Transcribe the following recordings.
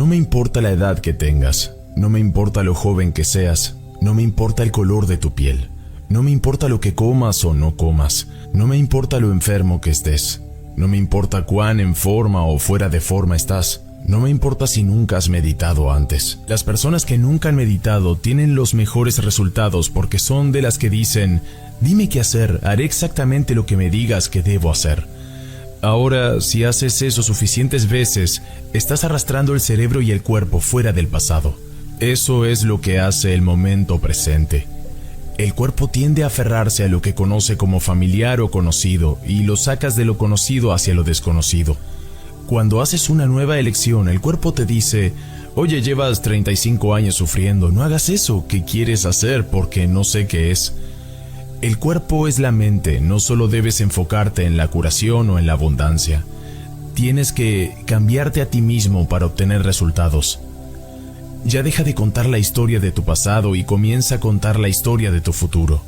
me importa la edad que tengas, no me importa lo joven que seas, no me importa el color de tu piel, no me importa lo que comas o no comas, no me importa lo enfermo que estés, no me importa cuán en forma o fuera de forma estás, no me importa si nunca has meditado antes. Las personas que nunca han meditado tienen los mejores resultados porque son de las que dicen: dime qué hacer, haré exactamente lo que me digas que debo hacer. Ahora, si haces eso suficientes veces, estás arrastrando el cerebro y el cuerpo fuera del pasado. Eso es lo que hace el momento presente. El cuerpo tiende a aferrarse a lo que conoce como familiar o conocido y lo sacas de lo conocido hacia lo desconocido. Cuando haces una nueva elección, el cuerpo te dice: oye, llevas 35 años sufriendo, no hagas eso que quieres hacer porque no sé qué es. El cuerpo es la mente, no solo debes enfocarte en la curación o en la abundancia. Tienes que cambiarte a ti mismo para obtener resultados. Ya deja de contar la historia de tu pasado y comienza a contar la historia de tu futuro.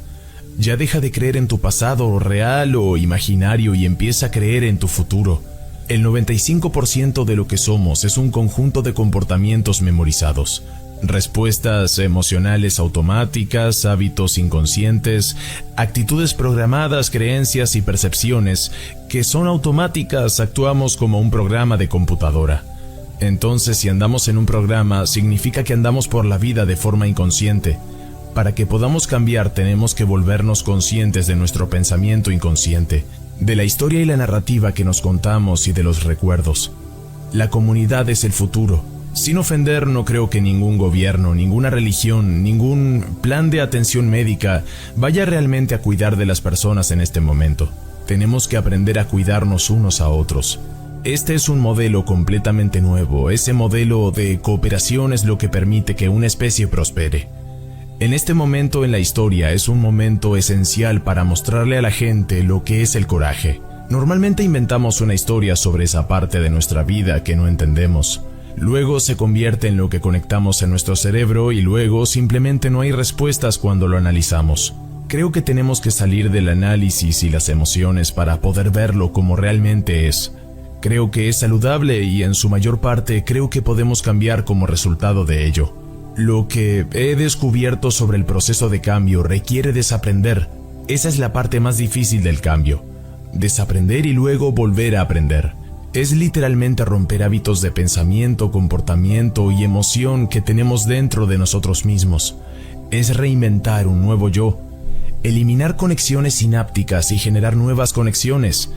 Ya deja de creer en tu pasado real o imaginario y empieza a creer en tu futuro. El 95% de lo que somos es un conjunto de comportamientos memorizados, respuestas emocionales automáticas, hábitos inconscientes, actitudes programadas, creencias y percepciones que son automáticas. Actuamos como un programa de computadora. Entonces, si andamos en un programa, significa que andamos por la vida de forma inconsciente. Para que podamos cambiar, tenemos que volvernos conscientes de nuestro pensamiento inconsciente, de la historia y la narrativa que nos contamos y de los recuerdos. La comunidad es el futuro. Sin ofender, no creo que ningún gobierno, ninguna religión, ningún plan de atención médica vaya realmente a cuidar de las personas en este momento. Tenemos que aprender a cuidarnos unos a otros. Este es un modelo completamente nuevo. Ese modelo de cooperación es lo que permite que una especie prospere. En este momento en la historia es un momento esencial para mostrarle a la gente lo que es el coraje. Normalmente inventamos una historia sobre esa parte de nuestra vida que no entendemos. Luego se convierte en lo que conectamos en nuestro cerebro y luego simplemente no hay respuestas cuando lo analizamos. Creo que tenemos que salir del análisis y las emociones para poder verlo como realmente es. Creo que es saludable y en su mayor parte creo que podemos cambiar como resultado de ello. Lo que he descubierto sobre el proceso de cambio requiere desaprender. Esa es la parte más difícil del cambio. Desaprender y luego volver a aprender. Es literalmente romper hábitos de pensamiento, comportamiento y emoción que tenemos dentro de nosotros mismos. Es reinventar un nuevo yo. Eliminar conexiones sinápticas y generar nuevas conexiones.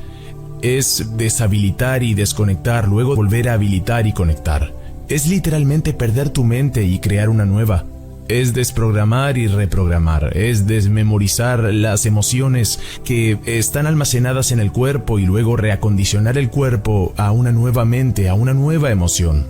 Es deshabilitar y desconectar, luego volver a habilitar y conectar. Es literalmente perder tu mente y crear una nueva. Es desprogramar y reprogramar. Es desmemorizar las emociones que están almacenadas en el cuerpo y luego reacondicionar el cuerpo a una nueva mente, a una nueva emoción.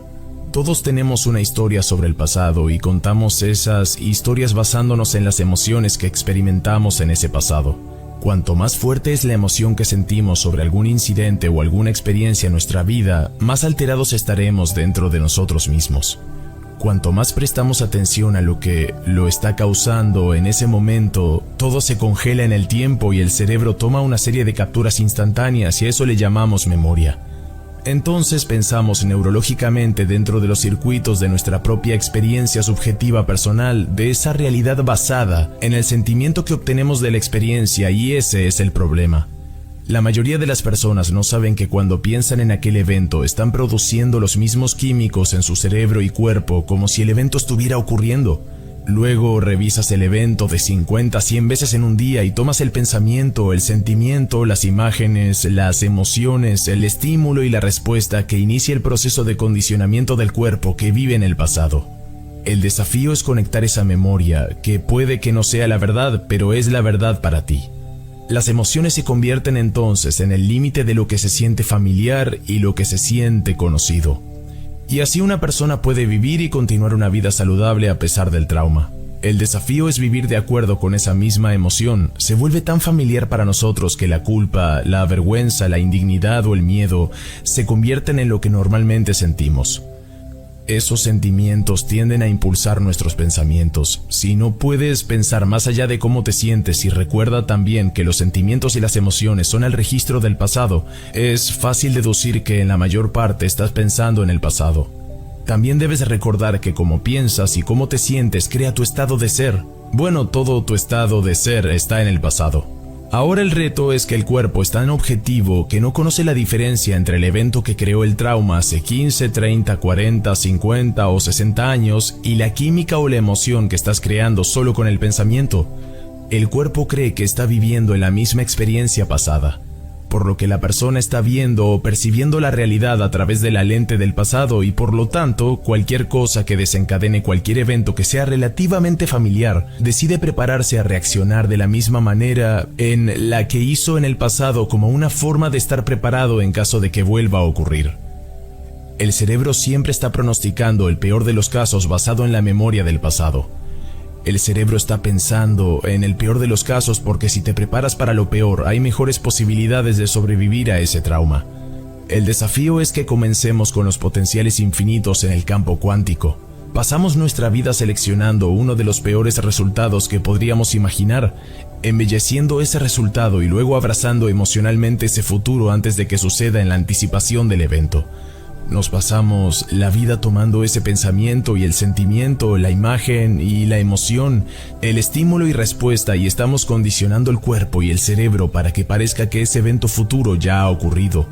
Todos tenemos una historia sobre el pasado y contamos esas historias basándonos en las emociones que experimentamos en ese pasado. Cuanto más fuerte es la emoción que sentimos sobre algún incidente o alguna experiencia en nuestra vida, más alterados estaremos dentro de nosotros mismos. Cuanto más prestamos atención a lo que lo está causando en ese momento, todo se congela en el tiempo y el cerebro toma una serie de capturas instantáneas y a eso le llamamos memoria. Entonces pensamos neurológicamente dentro de los circuitos de nuestra propia experiencia subjetiva personal, de esa realidad basada en el sentimiento que obtenemos de la experiencia, y ese es el problema. La mayoría de las personas no saben que cuando piensan en aquel evento están produciendo los mismos químicos en su cerebro y cuerpo como si el evento estuviera ocurriendo. Luego revisas el evento de 50 a 100 veces en un día y tomas el pensamiento, el sentimiento, las imágenes, las emociones, el estímulo y la respuesta que inicia el proceso de condicionamiento del cuerpo que vive en el pasado. El desafío es conectar esa memoria, que puede que no sea la verdad, pero es la verdad para ti. Las emociones se convierten entonces en el límite de lo que se siente familiar y lo que se siente conocido. Y así una persona puede vivir y continuar una vida saludable a pesar del trauma. El desafío es vivir de acuerdo con esa misma emoción. Se vuelve tan familiar para nosotros que la culpa, la vergüenza, la indignidad o el miedo se convierten en lo que normalmente sentimos. Esos sentimientos tienden a impulsar nuestros pensamientos. Si no puedes pensar más allá de cómo te sientes y recuerda también que los sentimientos y las emociones son el registro del pasado, es fácil deducir que en la mayor parte estás pensando en el pasado. También debes recordar que cómo piensas y cómo te sientes crea tu estado de ser. Bueno, todo tu estado de ser está en el pasado. Ahora el reto es que el cuerpo es tan objetivo que no conoce la diferencia entre el evento que creó el trauma hace 15, 30, 40, 50 o 60 años y la química o la emoción que estás creando solo con el pensamiento. El cuerpo cree que está viviendo en la misma experiencia pasada, por lo que la persona está viendo o percibiendo la realidad a través de la lente del pasado y por lo tanto, cualquier cosa que desencadene cualquier evento que sea relativamente familiar, decide prepararse a reaccionar de la misma manera en la que hizo en el pasado como una forma de estar preparado en caso de que vuelva a ocurrir. El cerebro siempre está pronosticando el peor de los casos basado en la memoria del pasado. El cerebro está pensando en el peor de los casos porque si te preparas para lo peor, hay mejores posibilidades de sobrevivir a ese trauma. El desafío es que comencemos con los potenciales infinitos en el campo cuántico. Pasamos nuestra vida seleccionando uno de los peores resultados que podríamos imaginar, embelleciendo ese resultado y luego abrazando emocionalmente ese futuro antes de que suceda en la anticipación del evento. Nos pasamos la vida tomando ese pensamiento y el sentimiento, la imagen y la emoción, el estímulo y respuesta y estamos condicionando el cuerpo y el cerebro para que parezca que ese evento futuro ya ha ocurrido.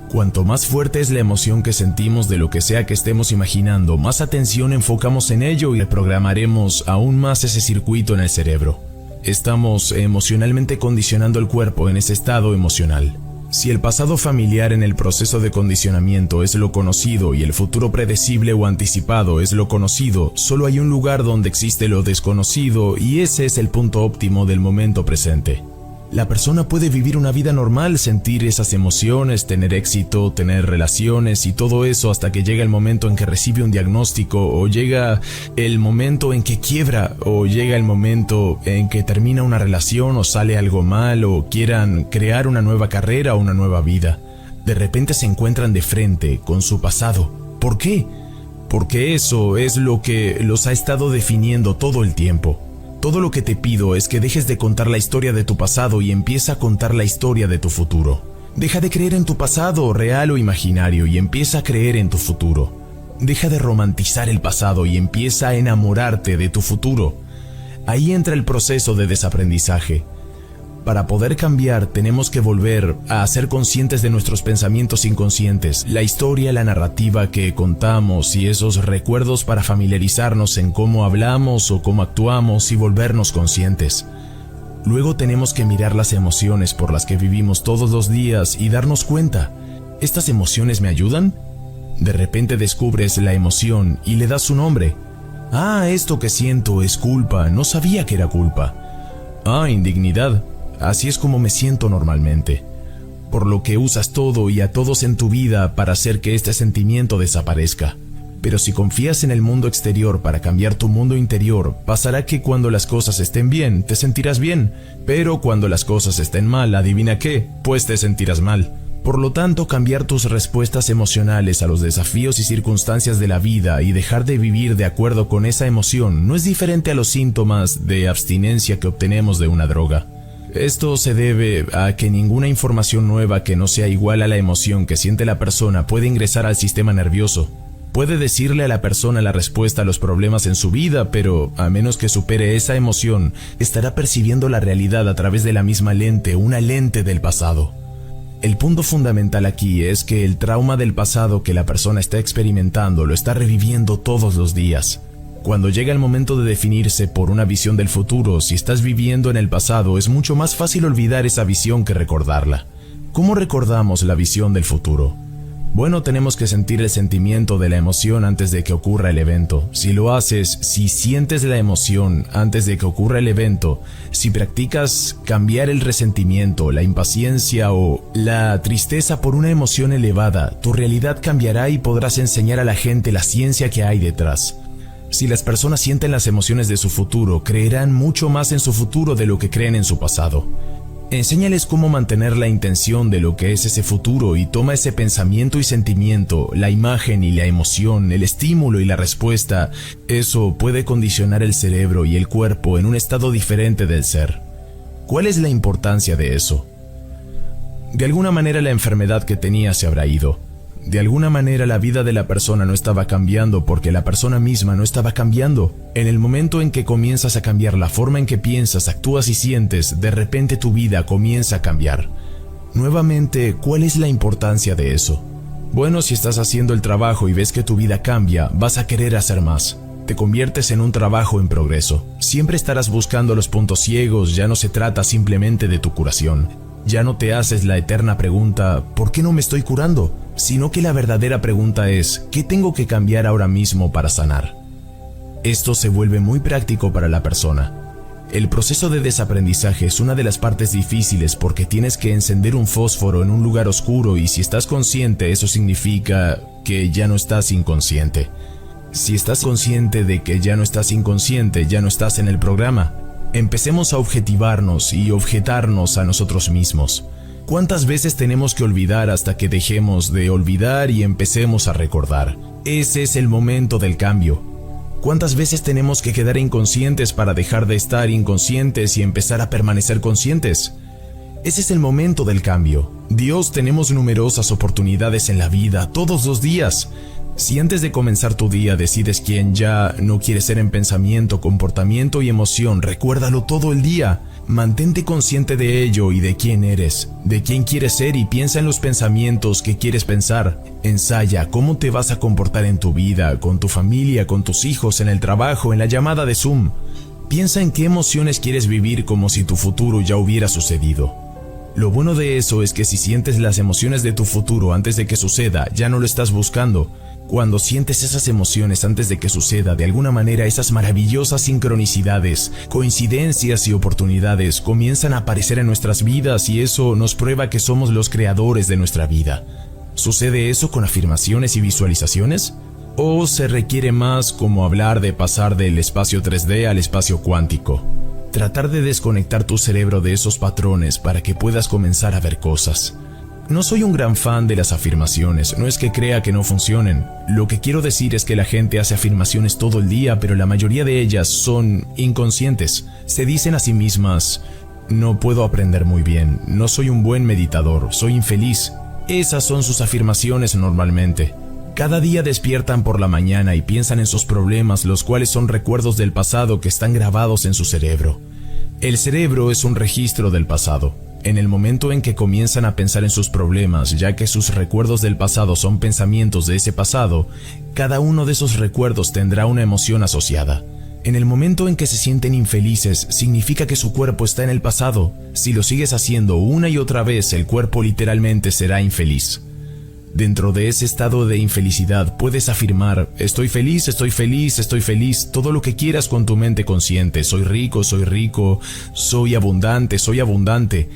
Cuanto más fuerte es la emoción que sentimos de lo que sea que estemos imaginando, más atención enfocamos en ello y reprogramaremos aún más ese circuito en el cerebro. Estamos emocionalmente condicionando el cuerpo en ese estado emocional. Si el pasado familiar en el proceso de condicionamiento es lo conocido y el futuro predecible o anticipado es lo conocido, solo hay un lugar donde existe lo desconocido y ese es el punto óptimo del momento presente. La persona puede vivir una vida normal, sentir esas emociones, tener éxito, tener relaciones y todo eso hasta que llega el momento en que recibe un diagnóstico o llega el momento en que quiebra o llega el momento en que termina una relación o sale algo mal o quieran crear una nueva carrera o una nueva vida. De repente se encuentran de frente con su pasado. ¿Por qué? Porque eso es lo que los ha estado definiendo todo el tiempo. Todo lo que te pido es que dejes de contar la historia de tu pasado y empieza a contar la historia de tu futuro. Deja de creer en tu pasado, real o imaginario, y empieza a creer en tu futuro. Deja de romantizar el pasado y empieza a enamorarte de tu futuro. Ahí entra el proceso de desaprendizaje. Para poder cambiar, tenemos que volver a ser conscientes de nuestros pensamientos inconscientes, la historia, la narrativa que contamos y esos recuerdos para familiarizarnos en cómo hablamos o cómo actuamos y volvernos conscientes. Luego tenemos que mirar las emociones por las que vivimos todos los días y darnos cuenta, ¿estas emociones me ayudan? De repente descubres la emoción y le das su nombre. Ah, esto que siento es culpa, no sabía que era culpa. Ah, indignidad. Así es como me siento normalmente, por lo que usas todo y a todos en tu vida para hacer que este sentimiento desaparezca. Pero si confías en el mundo exterior para cambiar tu mundo interior, pasará que cuando las cosas estén bien, te sentirás bien, pero cuando las cosas estén mal, adivina qué, pues te sentirás mal. Por lo tanto, cambiar tus respuestas emocionales a los desafíos y circunstancias de la vida y dejar de vivir de acuerdo con esa emoción no es diferente a los síntomas de abstinencia que obtenemos de una droga. Esto se debe a que ninguna información nueva que no sea igual a la emoción que siente la persona puede ingresar al sistema nervioso. Puede decirle a la persona la respuesta a los problemas en su vida, pero a menos que supere esa emoción, estará percibiendo la realidad a través de la misma lente, una lente del pasado. El punto fundamental aquí es que el trauma del pasado que la persona está experimentando lo está reviviendo todos los días. Cuando llega el momento de definirse por una visión del futuro, si estás viviendo en el pasado, es mucho más fácil olvidar esa visión que recordarla. ¿Cómo recordamos la visión del futuro? Bueno, tenemos que sentir el sentimiento de la emoción antes de que ocurra el evento. Si lo haces, si sientes la emoción antes de que ocurra el evento, si practicas cambiar el resentimiento, la impaciencia o la tristeza por una emoción elevada, tu realidad cambiará y podrás enseñar a la gente la ciencia que hay detrás. Si las personas sienten las emociones de su futuro, creerán mucho más en su futuro de lo que creen en su pasado. Enséñales cómo mantener la intención de lo que es ese futuro y toma ese pensamiento y sentimiento, la imagen y la emoción, el estímulo y la respuesta. Eso puede condicionar el cerebro y el cuerpo en un estado diferente del ser. ¿Cuál es la importancia de eso? De alguna manera la enfermedad que tenía se habrá ido. De alguna manera la vida de la persona no estaba cambiando porque la persona misma no estaba cambiando. En el momento en que comienzas a cambiar la forma en que piensas, actúas y sientes, de repente tu vida comienza a cambiar. Nuevamente, ¿cuál es la importancia de eso? Bueno, si estás haciendo el trabajo y ves que tu vida cambia, vas a querer hacer más. Te conviertes en un trabajo en progreso. Siempre estarás buscando los puntos ciegos, ya no se trata simplemente de tu curación. Ya no te haces la eterna pregunta, ¿por qué no me estoy curando? Sino que la verdadera pregunta es, ¿qué tengo que cambiar ahora mismo para sanar? Esto se vuelve muy práctico para la persona. El proceso de desaprendizaje es una de las partes difíciles porque tienes que encender un fósforo en un lugar oscuro y si estás consciente, eso significa que ya no estás inconsciente. Si estás consciente de que ya no estás inconsciente, ya no estás en el programa. Empecemos a objetivarnos y objetarnos a nosotros mismos. ¿Cuántas veces tenemos que olvidar hasta que dejemos de olvidar y empecemos a recordar? Ese es el momento del cambio. ¿Cuántas veces tenemos que quedar inconscientes para dejar de estar inconscientes y empezar a permanecer conscientes? Ese es el momento del cambio. Dios, tenemos numerosas oportunidades en la vida, todos los días. Si antes de comenzar tu día decides quién ya no quieres ser en pensamiento, comportamiento y emoción, recuérdalo todo el día. Mantente consciente de ello y de quién eres, de quién quieres ser y piensa en los pensamientos que quieres pensar. Ensaya cómo te vas a comportar en tu vida, con tu familia, con tus hijos, en el trabajo, en la llamada de Zoom. Piensa en qué emociones quieres vivir como si tu futuro ya hubiera sucedido. Lo bueno de eso es que si sientes las emociones de tu futuro antes de que suceda, ya no lo estás buscando. Cuando sientes esas emociones antes de que suceda, de alguna manera esas maravillosas sincronicidades, coincidencias y oportunidades comienzan a aparecer en nuestras vidas y eso nos prueba que somos los creadores de nuestra vida. ¿Sucede eso con afirmaciones y visualizaciones? ¿O se requiere más como hablar de pasar del espacio 3D al espacio cuántico? Tratar de desconectar tu cerebro de esos patrones para que puedas comenzar a ver cosas. No soy un gran fan de las afirmaciones, no es que crea que no funcionen. Lo que quiero decir es que la gente hace afirmaciones todo el día, pero la mayoría de ellas son inconscientes. Se dicen a sí mismas, no puedo aprender muy bien, no soy un buen meditador, soy infeliz. Esas son sus afirmaciones normalmente. Cada día despiertan por la mañana y piensan en sus problemas, los cuales son recuerdos del pasado que están grabados en su cerebro. El cerebro es un registro del pasado. En el momento en que comienzan a pensar en sus problemas, ya que sus recuerdos del pasado son pensamientos de ese pasado, cada uno de esos recuerdos tendrá una emoción asociada. En el momento en que se sienten infelices, significa que su cuerpo está en el pasado. Si lo sigues haciendo una y otra vez, el cuerpo literalmente será infeliz. Dentro de ese estado de infelicidad puedes afirmar, estoy feliz, estoy feliz, estoy feliz, todo lo que quieras con tu mente consciente, soy rico, soy abundante, soy abundante.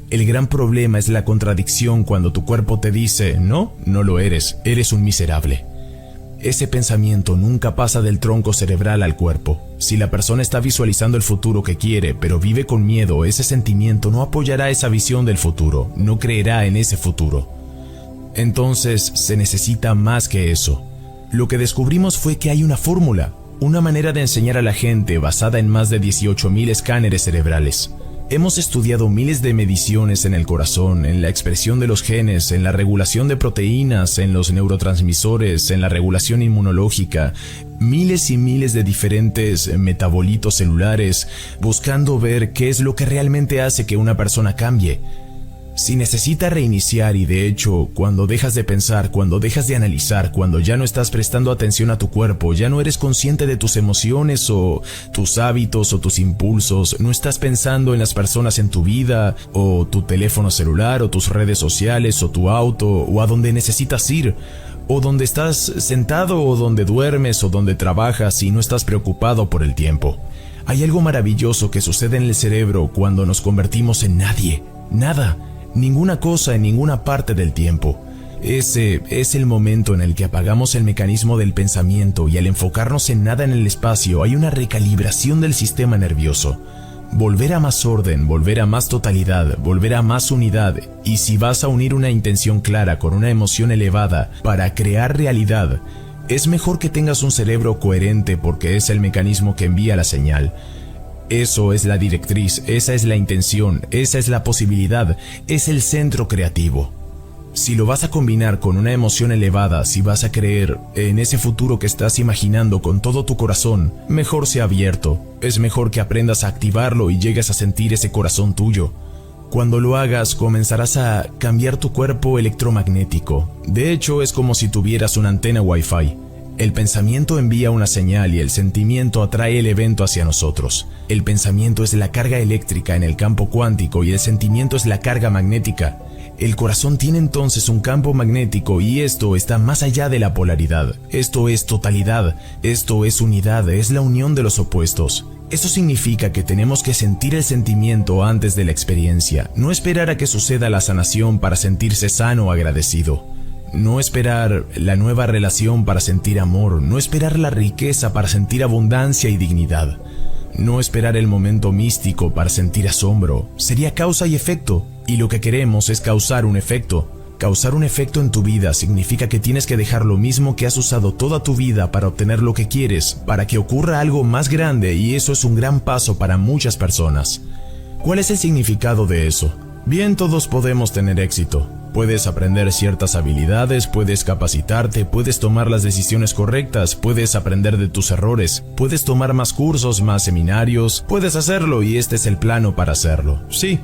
El gran problema es la contradicción cuando tu cuerpo te dice, no, no lo eres, eres un miserable. Ese pensamiento nunca pasa del tronco cerebral al cuerpo. Si la persona está visualizando el futuro que quiere, pero vive con miedo, ese sentimiento no apoyará esa visión del futuro, no creerá en ese futuro. Entonces, se necesita más que eso. Lo que descubrimos fue que hay una fórmula, una manera de enseñar a la gente basada en más de 18,000 escáneres cerebrales. Hemos estudiado miles de mediciones en el corazón, en la expresión de los genes, en la regulación de proteínas, en los neurotransmisores, en la regulación inmunológica, miles y miles de diferentes metabolitos celulares, buscando ver qué es lo que realmente hace que una persona cambie. Si necesita reiniciar y de hecho, cuando dejas de pensar, cuando dejas de analizar, cuando ya no estás prestando atención a tu cuerpo, ya no eres consciente de tus emociones o tus hábitos o tus impulsos, no estás pensando en las personas en tu vida o tu teléfono celular o tus redes sociales o tu auto o a donde necesitas ir o donde estás sentado o donde duermes o donde trabajas y no estás preocupado por el tiempo. Hay algo maravilloso que sucede en el cerebro cuando nos convertimos en nadie, nada. Ninguna cosa en ninguna parte del tiempo. Ese es el momento en el que apagamos el mecanismo del pensamiento y al enfocarnos en nada en el espacio hay una recalibración del sistema nervioso. Volver a más orden, volver a más totalidad, volver a más unidad y si vas a unir una intención clara con una emoción elevada para crear realidad, es mejor que tengas un cerebro coherente porque es el mecanismo que envía la señal. Eso es la directriz, esa es la intención, esa es la posibilidad, es el centro creativo. Si lo vas a combinar con una emoción elevada, si vas a creer en ese futuro que estás imaginando con todo tu corazón, mejor sea abierto. Es mejor que aprendas a activarlo y llegues a sentir ese corazón tuyo. Cuando lo hagas, comenzarás a cambiar tu cuerpo electromagnético. De hecho, es como si tuvieras una antena Wi-Fi. El pensamiento envía una señal y el sentimiento atrae el evento hacia nosotros. El pensamiento es la carga eléctrica en el campo cuántico y el sentimiento es la carga magnética. El corazón tiene entonces un campo magnético y esto está más allá de la polaridad. Esto es totalidad, esto es unidad, es la unión de los opuestos. Eso significa que tenemos que sentir el sentimiento antes de la experiencia, no esperar a que suceda la sanación para sentirse sano o agradecido. No esperar la nueva relación para sentir amor, no esperar la riqueza para sentir abundancia y dignidad. No esperar el momento místico para sentir asombro, sería causa y efecto, y lo que queremos es causar un efecto. Causar un efecto en tu vida significa que tienes que dejar lo mismo que has usado toda tu vida para obtener lo que quieres, para que ocurra algo más grande, y eso es un gran paso para muchas personas. ¿Cuál es el significado de eso? Bien, todos podemos tener éxito. Puedes aprender ciertas habilidades, puedes capacitarte, puedes tomar las decisiones correctas, puedes aprender de tus errores, puedes tomar más cursos, más seminarios, puedes hacerlo y este es el plano para hacerlo. Sí,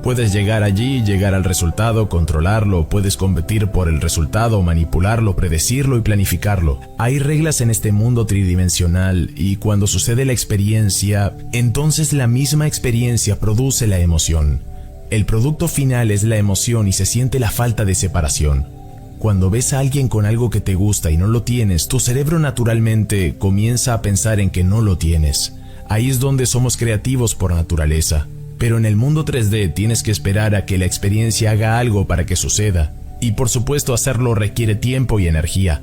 puedes llegar allí, llegar al resultado, controlarlo, puedes competir por el resultado, manipularlo, predecirlo y planificarlo. Hay reglas en este mundo tridimensional y cuando sucede la experiencia, entonces la misma experiencia produce la emoción. El producto final es la emoción y se siente la falta de separación. Cuando ves a alguien con algo que te gusta y no lo tienes, tu cerebro naturalmente comienza a pensar en que no lo tienes. Ahí es donde somos creativos por naturaleza. Pero en el mundo 3D tienes que esperar a que la experiencia haga algo para que suceda. Y por supuesto hacerlo requiere tiempo y energía.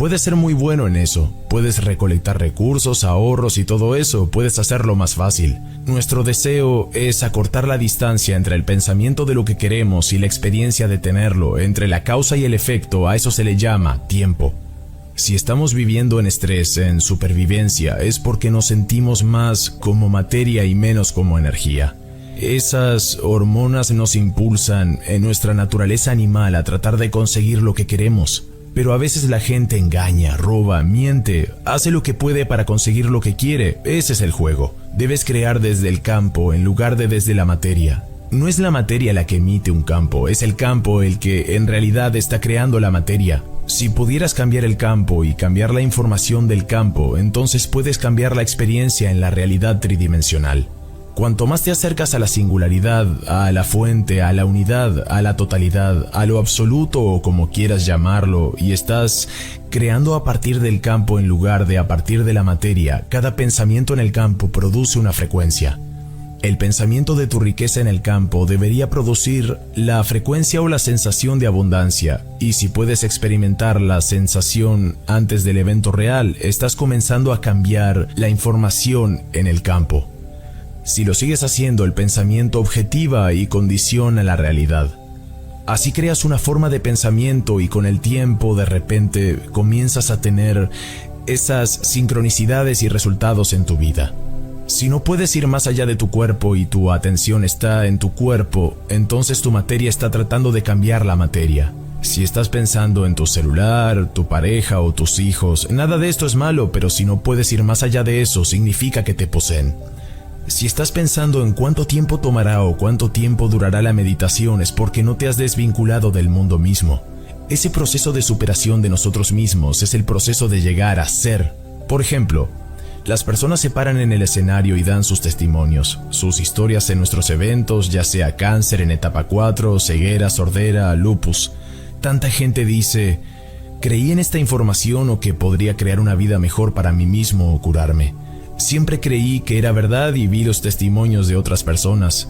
Puedes ser muy bueno en eso, puedes recolectar recursos, ahorros y todo eso, puedes hacerlo más fácil. Nuestro deseo es acortar la distancia entre el pensamiento de lo que queremos y la experiencia de tenerlo, entre la causa y el efecto, a eso se le llama tiempo. Si estamos viviendo en estrés, en supervivencia, es porque nos sentimos más como materia y menos como energía. Esas hormonas nos impulsan en nuestra naturaleza animal a tratar de conseguir lo que queremos. Pero a veces la gente engaña, roba, miente, hace lo que puede para conseguir lo que quiere. Ese es el juego. Debes crear desde el campo en lugar de desde la materia. No es la materia la que emite un campo, es el campo el que en realidad está creando la materia. Si pudieras cambiar el campo y cambiar la información del campo, entonces puedes cambiar la experiencia en la realidad tridimensional. Cuanto más te acercas a la singularidad, a la fuente, a la unidad, a la totalidad, a lo absoluto o como quieras llamarlo, y estás creando a partir del campo en lugar de a partir de la materia, cada pensamiento en el campo produce una frecuencia. El pensamiento de tu riqueza en el campo debería producir la frecuencia o la sensación de abundancia, y si puedes experimentar la sensación antes del evento real, estás comenzando a cambiar la información en el campo. Si lo sigues haciendo, el pensamiento objetiva y condiciona la realidad. Así creas una forma de pensamiento y con el tiempo de repente comienzas a tener esas sincronicidades y resultados en tu vida. Si no puedes ir más allá de tu cuerpo y tu atención está en tu cuerpo, entonces tu materia está tratando de cambiar la materia. Si estás pensando en tu celular, tu pareja o tus hijos, nada de esto es malo, pero si no puedes ir más allá de eso, significa que te poseen. Si estás pensando en cuánto tiempo tomará o cuánto tiempo durará la meditación es porque no te has desvinculado del mundo mismo. Ese proceso de superación de nosotros mismos es el proceso de llegar a ser. Por ejemplo, las personas se paran en el escenario y dan sus testimonios, sus historias en nuestros eventos, ya sea cáncer en etapa 4, ceguera, sordera, lupus. Tanta gente dice, creí en esta información o que podría crear una vida mejor para mí mismo o curarme. Siempre creí que era verdad y vi los testimonios de otras personas.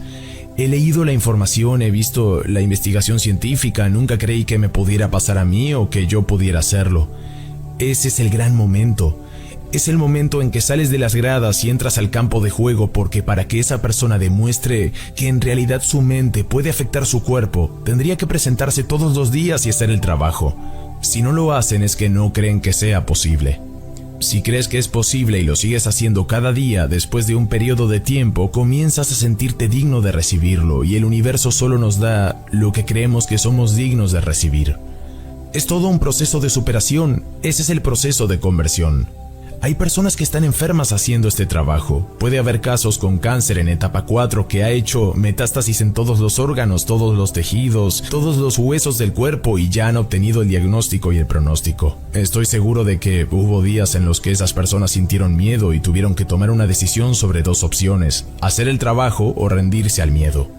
He leído la información, he visto la investigación científica, nunca creí que me pudiera pasar a mí o que yo pudiera hacerlo. Ese es el gran momento. Es el momento en que sales de las gradas y entras al campo de juego porque para que esa persona demuestre que en realidad su mente puede afectar su cuerpo, tendría que presentarse todos los días y hacer el trabajo. Si no lo hacen es que no creen que sea posible. Si crees que es posible y lo sigues haciendo cada día, después de un periodo de tiempo, comienzas a sentirte digno de recibirlo y el universo solo nos da lo que creemos que somos dignos de recibir. Es todo un proceso de superación, ese es el proceso de conversión. Hay personas que están enfermas haciendo este trabajo. Puede haber casos con cáncer en etapa 4 que ha hecho metástasis en todos los órganos, todos los tejidos, todos los huesos del cuerpo y ya han obtenido el diagnóstico y el pronóstico. Estoy seguro de que hubo días en los que esas personas sintieron miedo y tuvieron que tomar una decisión sobre dos opciones: hacer el trabajo o rendirse al miedo.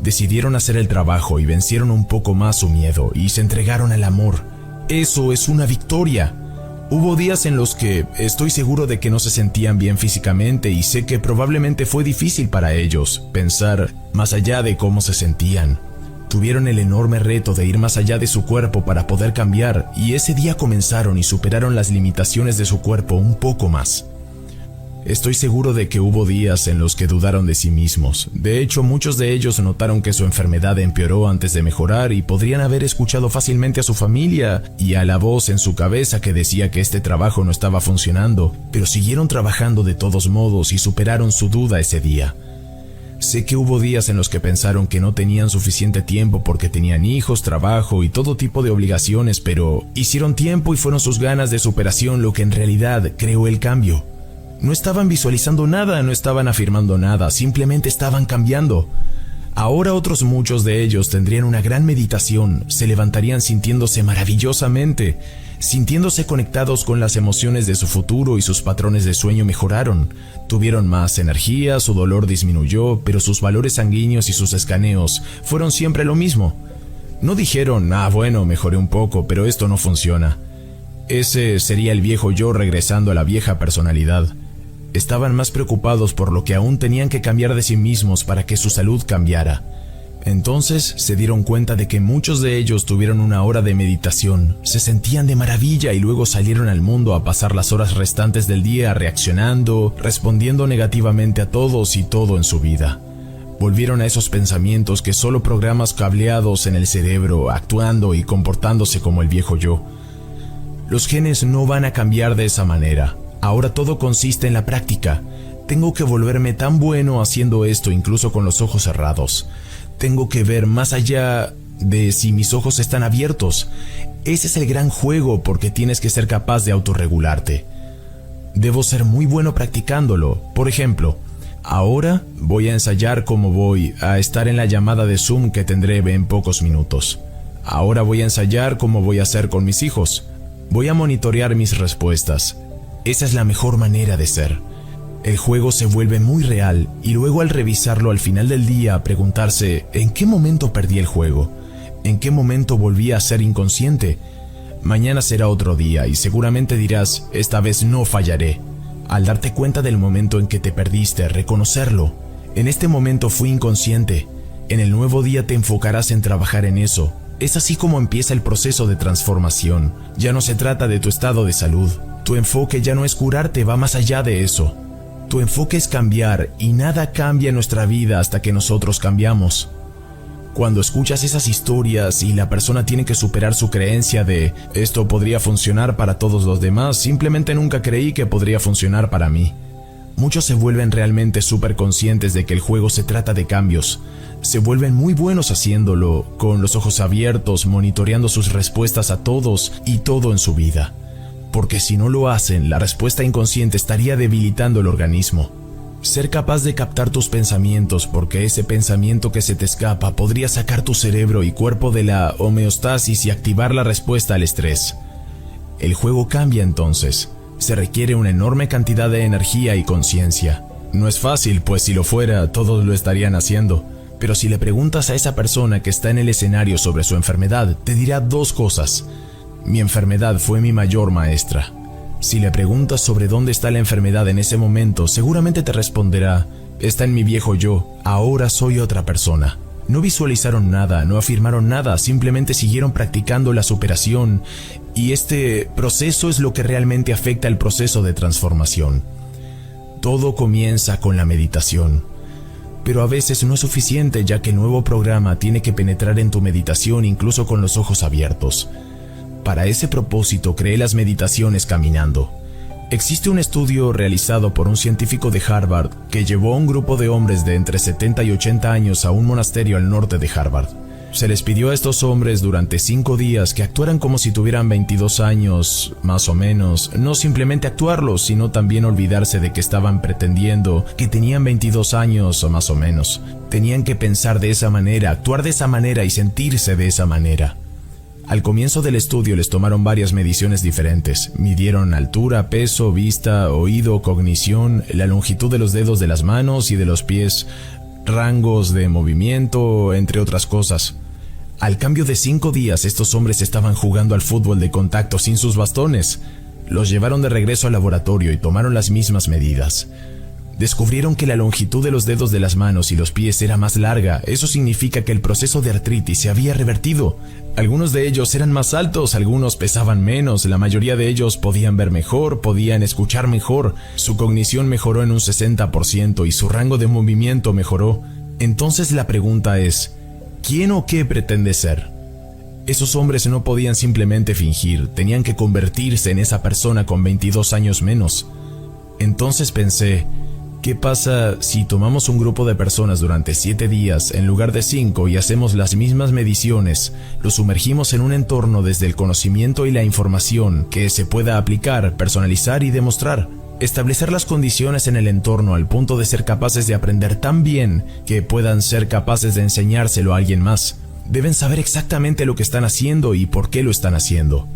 Decidieron hacer el trabajo y vencieron un poco más su miedo y se entregaron al amor. Eso es una victoria. Hubo días en los que estoy seguro de que no se sentían bien físicamente y sé que probablemente fue difícil para ellos pensar más allá de cómo se sentían. Tuvieron el enorme reto de ir más allá de su cuerpo para poder cambiar y ese día comenzaron y superaron las limitaciones de su cuerpo un poco más. Estoy seguro de que hubo días en los que dudaron de sí mismos. De hecho, muchos de ellos notaron que su enfermedad empeoró antes de mejorar y podrían haber escuchado fácilmente a su familia y a la voz en su cabeza que decía que este trabajo no estaba funcionando, pero siguieron trabajando de todos modos y superaron su duda ese día. Sé que hubo días en los que pensaron que no tenían suficiente tiempo porque tenían hijos, trabajo y todo tipo de obligaciones, pero hicieron tiempo y fueron sus ganas de superación lo que en realidad creó el cambio. No estaban visualizando nada, no estaban afirmando nada, simplemente estaban cambiando. Ahora otros muchos de ellos tendrían una gran meditación, se levantarían sintiéndose maravillosamente, sintiéndose conectados con las emociones de su futuro y sus patrones de sueño mejoraron. Tuvieron más energía, su dolor disminuyó, pero sus valores sanguíneos y sus escaneos fueron siempre lo mismo. No dijeron, bueno, mejoré un poco, pero esto no funciona. Ese sería el viejo yo regresando a la vieja personalidad. Estaban más preocupados por lo que aún tenían que cambiar de sí mismos para que su salud cambiara. Entonces se dieron cuenta de que muchos de ellos tuvieron una hora de meditación, se sentían de maravilla y luego salieron al mundo a pasar las horas restantes del día reaccionando, respondiendo negativamente a todos y todo en su vida. Volvieron a esos pensamientos que solo programas cableados en el cerebro, actuando y comportándose como el viejo yo. Los genes no van a cambiar de esa manera. Ahora todo consiste en la práctica. Tengo que volverme tan bueno haciendo esto incluso con los ojos cerrados. Tengo que ver más allá de si mis ojos están abiertos. Ese es el gran juego porque tienes que ser capaz de autorregularte. Debo ser muy bueno practicándolo. Por ejemplo, ahora voy a ensayar cómo voy a estar en la llamada de Zoom que tendré en pocos minutos. Ahora voy a ensayar cómo voy a hacer con mis hijos. Voy a monitorear mis respuestas. Esa es la mejor manera de ser. El juego se vuelve muy real y luego al revisarlo al final del día preguntarse ¿en qué momento perdí el juego? ¿En qué momento volví a ser inconsciente? Mañana será otro día y seguramente dirás esta vez no fallaré. Al darte cuenta del momento en que te perdiste, reconocerlo. En este momento fui inconsciente. En el nuevo día te enfocarás en trabajar en eso. Es así como empieza el proceso de transformación. Ya no se trata de tu estado de salud. Tu enfoque ya no es curarte, va más allá de eso. Tu enfoque es cambiar y nada cambia en nuestra vida hasta que nosotros cambiamos. Cuando escuchas esas historias y la persona tiene que superar su creencia de esto podría funcionar para todos los demás, simplemente nunca creí que podría funcionar para mí. Muchos se vuelven realmente súper conscientes de que el juego se trata de cambios. Se vuelven muy buenos haciéndolo, con los ojos abiertos, monitoreando sus respuestas a todos y todo en su vida. Porque si no lo hacen, la respuesta inconsciente estaría debilitando el organismo. Ser capaz de captar tus pensamientos, porque ese pensamiento que se te escapa podría sacar tu cerebro y cuerpo de la homeostasis y activar la respuesta al estrés. El juego cambia entonces. Se requiere una enorme cantidad de energía y conciencia. No es fácil, pues si lo fuera, todos lo estarían haciendo. Pero si le preguntas a esa persona que está en el escenario sobre su enfermedad, te dirá dos cosas. Mi enfermedad fue mi mayor maestra. Si le preguntas sobre dónde está la enfermedad en ese momento, seguramente te responderá, está en mi viejo yo, ahora soy otra persona. No visualizaron nada, no afirmaron nada, simplemente siguieron practicando la superación y este proceso es lo que realmente afecta el proceso de transformación. Todo comienza con la meditación. Pero a veces no es suficiente ya que el nuevo programa tiene que penetrar en tu meditación incluso con los ojos abiertos. Para ese propósito creé las meditaciones caminando. Existe un estudio realizado por un científico de Harvard que llevó a un grupo de hombres de entre 70 y 80 años a un monasterio al norte de Harvard. Se les pidió a estos hombres durante 5 días que actuaran como si tuvieran 22 años, más o menos. No simplemente actuarlo, sino también olvidarse de que estaban pretendiendo que tenían 22 años o más o menos. Tenían que pensar de esa manera, actuar de esa manera y sentirse de esa manera. Al comienzo del estudio les tomaron varias mediciones diferentes. Midieron altura, peso, vista, oído, cognición, la longitud de los dedos de las manos y de los pies, rangos de movimiento, entre otras cosas. Al cambio de 5 días, estos hombres estaban jugando al fútbol de contacto sin sus bastones. Los llevaron de regreso al laboratorio y tomaron las mismas medidas. Descubrieron que la longitud de los dedos de las manos y los pies era más larga. Eso significa que el proceso de artritis se había revertido. Algunos de ellos eran más altos, algunos pesaban menos, la mayoría de ellos podían ver mejor, podían escuchar mejor, su cognición mejoró en un 60% y su rango de movimiento mejoró. Entonces la pregunta es, ¿quién o qué pretende ser? Esos hombres no podían simplemente fingir, tenían que convertirse en esa persona con 22 años menos. Entonces pensé, ¿qué pasa si tomamos un grupo de personas durante 7 días en lugar de 5 y hacemos las mismas mediciones? Los sumergimos en un entorno desde el conocimiento y la información que se pueda aplicar, personalizar y demostrar. Establecer las condiciones en el entorno al punto de ser capaces de aprender tan bien que puedan ser capaces de enseñárselo a alguien más. Deben saber exactamente lo que están haciendo y por qué lo están haciendo.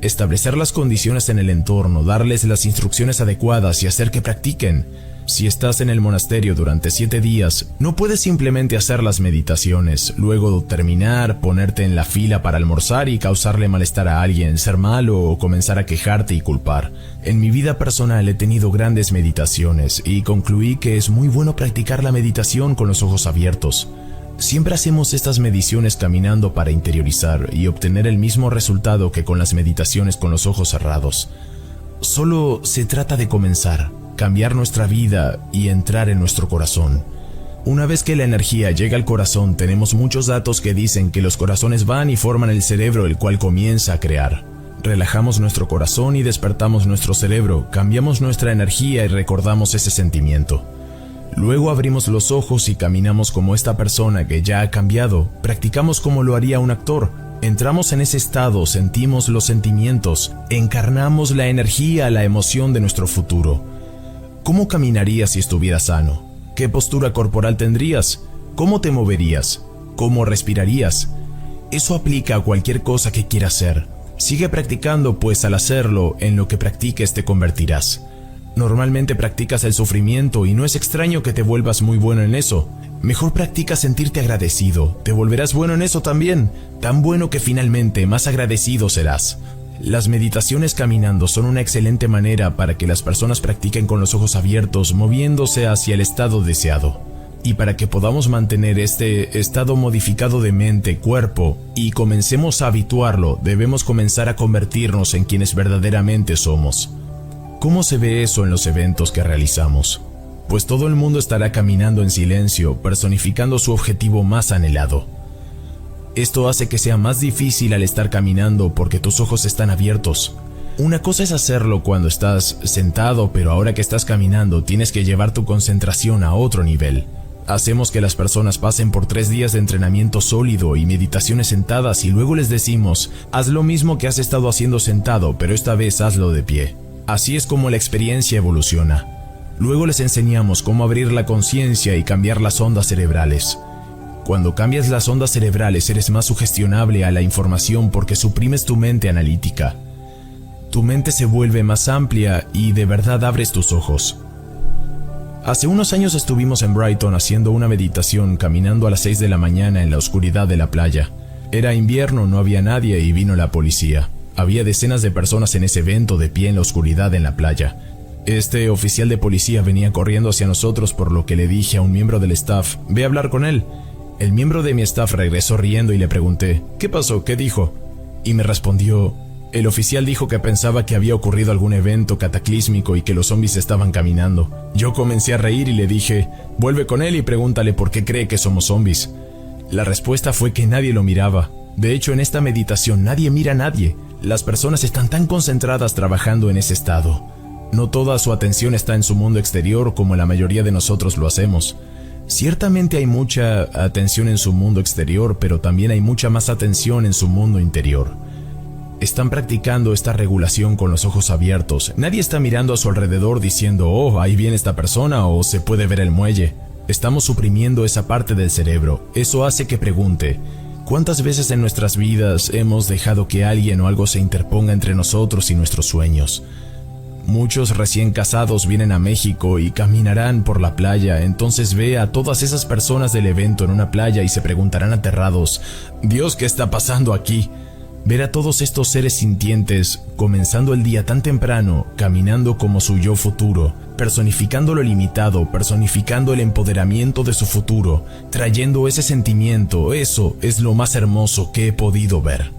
Establecer las condiciones en el entorno, darles las instrucciones adecuadas y hacer que practiquen. Si estás en el monasterio durante 7 días, no puedes simplemente hacer las meditaciones, luego terminar, ponerte en la fila para almorzar y causarle malestar a alguien, ser malo o comenzar a quejarte y culpar. En mi vida personal he tenido grandes meditaciones y concluí que es muy bueno practicar la meditación con los ojos abiertos. Siempre hacemos estas mediciones caminando para interiorizar y obtener el mismo resultado que con las meditaciones con los ojos cerrados. Solo se trata de comenzar, cambiar nuestra vida y entrar en nuestro corazón. Una vez que la energía llega al corazón, tenemos muchos datos que dicen que los corazones van y forman el cerebro, el cual comienza a crear. Relajamos nuestro corazón y despertamos nuestro cerebro, cambiamos nuestra energía y recordamos ese sentimiento. Luego abrimos los ojos y caminamos como esta persona que ya ha cambiado. Practicamos como lo haría un actor. Entramos en ese estado, sentimos los sentimientos, encarnamos la energía, la emoción de nuestro futuro. ¿Cómo caminarías si estuvieras sano? ¿Qué postura corporal tendrías? ¿Cómo te moverías? ¿Cómo respirarías? Eso aplica a cualquier cosa que quieras hacer. Sigue practicando, pues al hacerlo, en lo que practiques te convertirás. Normalmente practicas el sufrimiento y no es extraño que te vuelvas muy bueno en eso. Mejor practica sentirte agradecido, te volverás bueno en eso también, tan bueno que finalmente más agradecido serás. Las meditaciones caminando son una excelente manera para que las personas practiquen con los ojos abiertos, moviéndose hacia el estado deseado. Y para que podamos mantener este estado modificado de mente, cuerpo, y comencemos a habituarlo, debemos comenzar a convertirnos en quienes verdaderamente somos. ¿Cómo se ve eso en los eventos que realizamos? Pues todo el mundo estará caminando en silencio, personificando su objetivo más anhelado. Esto hace que sea más difícil al estar caminando porque tus ojos están abiertos. Una cosa es hacerlo cuando estás sentado, pero ahora que estás caminando tienes que llevar tu concentración a otro nivel. Hacemos que las personas pasen por 3 días de entrenamiento sólido y meditaciones sentadas y luego les decimos, haz lo mismo que has estado haciendo sentado, pero esta vez hazlo de pie. Así es como la experiencia evoluciona. Luego les enseñamos cómo abrir la conciencia y cambiar las ondas cerebrales. Cuando cambias las ondas cerebrales eres más sugestionable a la información porque suprimes tu mente analítica. Tu mente se vuelve más amplia y de verdad abres tus ojos. Hace unos años estuvimos en Brighton haciendo una meditación caminando a las 6 de la mañana en la oscuridad de la playa. Era invierno, no había nadie y vino la policía. Había decenas de personas en ese evento de pie en la oscuridad en la playa. Este oficial de policía venía corriendo hacia nosotros, por lo que le dije a un miembro del staff, ve a hablar con él. El miembro de mi staff regresó riendo y le pregunté, ¿qué pasó? ¿Qué dijo? Y me respondió, el oficial dijo que pensaba que había ocurrido algún evento cataclísmico y que los zombies estaban caminando. Yo comencé a reír y le dije, vuelve con él y pregúntale por qué cree que somos zombies. La respuesta fue que nadie lo miraba. De hecho, en esta meditación nadie mira a nadie. Las personas están tan concentradas trabajando en ese estado. No toda su atención está en su mundo exterior como la mayoría de nosotros lo hacemos. Ciertamente hay mucha atención en su mundo exterior, pero también hay mucha más atención en su mundo interior. Están practicando esta regulación con los ojos abiertos. Nadie está mirando a su alrededor diciendo, oh, ahí viene esta persona o se puede ver el muelle. Estamos suprimiendo esa parte del cerebro. Eso hace que pregunte, ¿cuántas veces en nuestras vidas hemos dejado que alguien o algo se interponga entre nosotros y nuestros sueños? Muchos recién casados vienen a México y caminarán por la playa, entonces ve a todas esas personas del evento en una playa y se preguntarán aterrados, Dios, ¿qué está pasando aquí? Ver a todos estos seres sintientes comenzando el día tan temprano, caminando como su yo futuro, personificando lo limitado, personificando el empoderamiento de su futuro, trayendo ese sentimiento, eso es lo más hermoso que he podido ver.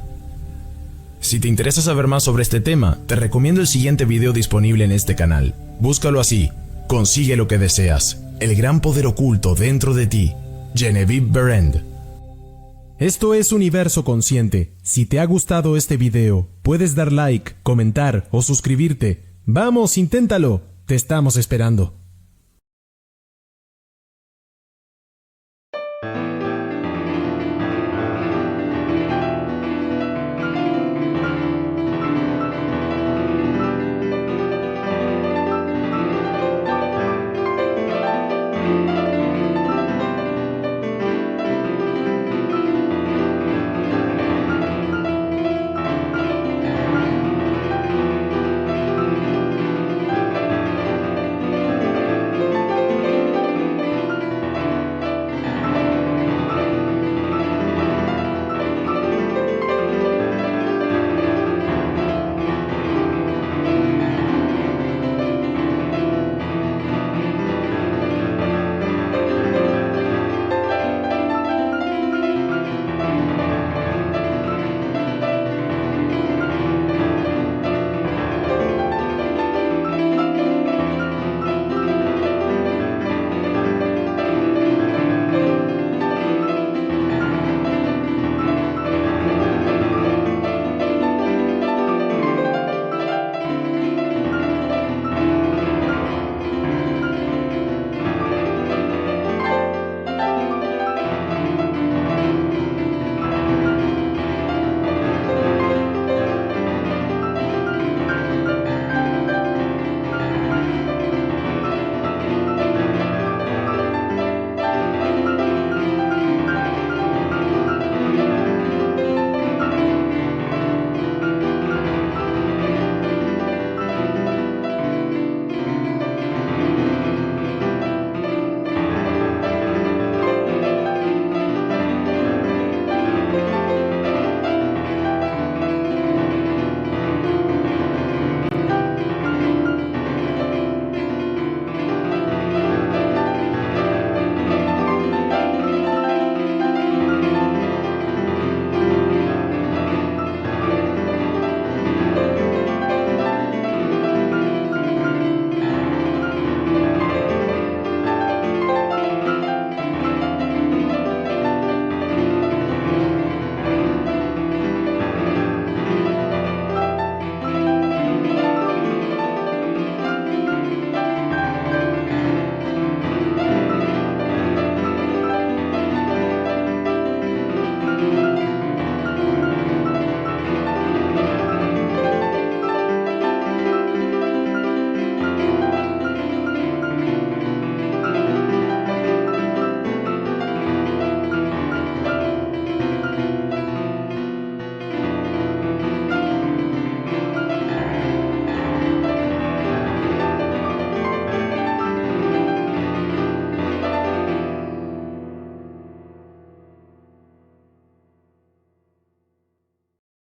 Si te interesa saber más sobre este tema, te recomiendo el siguiente video disponible en este canal. Búscalo así, Consigue lo que deseas, el gran poder oculto dentro de ti, Genevieve Berend. Esto es Universo Consciente. Si te ha gustado este video, puedes dar like, comentar o suscribirte. ¡Vamos, inténtalo! Te estamos esperando.